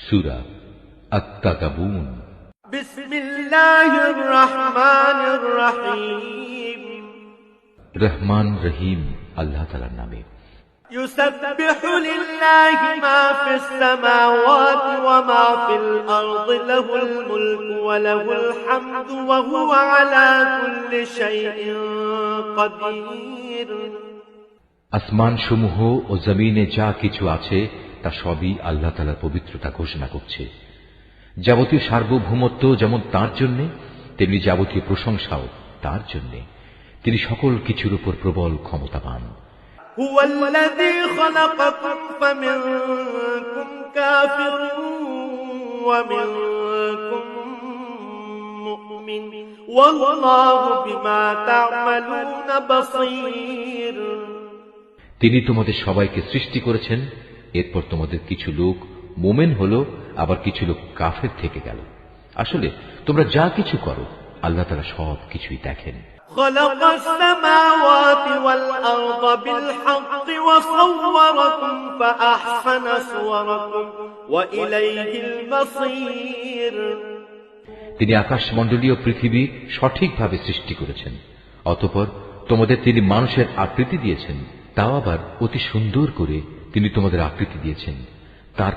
সূরা আত-তাকাবুন। বিসমিল্লাহির রহমানির রহিম। রহমান রহিম আল্লাহ তাআলার নামে। ইউসাব্বিহু লিল্লাহি মা ফিস সামাওয়াতি ওয়া মা ফিল আরদি লাহুল মুলকু ওয়া লাহুল হামদু ওয়া হুয়া আলা কুল্লি শাইইন কাদির। আসমান সমূহ ও জমিনে যা কিছু আছে তা সবই আল্লাহ তাআলার পবিত্রতা ঘোষণা করছে। যাবতীয় সার্বভৌমত্ব যেমন তাঁর জন্য, তেমনি যাবতীয় প্রশংসাও তাঁর জন্য। তিনি সকল কিছুর উপর প্রবল ক্ষমতাবান। হুয়াল্লাযী খালাকাকুম ফামিনকুম কাফিরুন ওয়া মিনকুম মুমিন ওয়াল্লাহু বিমা তা'মালুনা বাসীর। তিনি তোমাদের সবাইকে সৃষ্টি করেছেন, এরপর তোমাদের কিছু লোক মোমেন হলো, আবার কিছু লোক কাফের থেকে গেল। আসলে তোমরা যা কিছু করো আল্লাহ তাআলা সব কিছুই দেখেন। خلق السماوات والأرض بالحق وصوركم فأحسن صوركم وإليه المصير। তিনি আকাশমণ্ডলীয় পৃথিবী সঠিকভাবে সৃষ্টি করেছেন, অতঃপর তোমাদের তিনি মানুষের আকৃতি দিয়েছেন, তাও আবার অতি সুন্দর করে তিনি তোমাদের আকৃতি দিয়েছেন। তার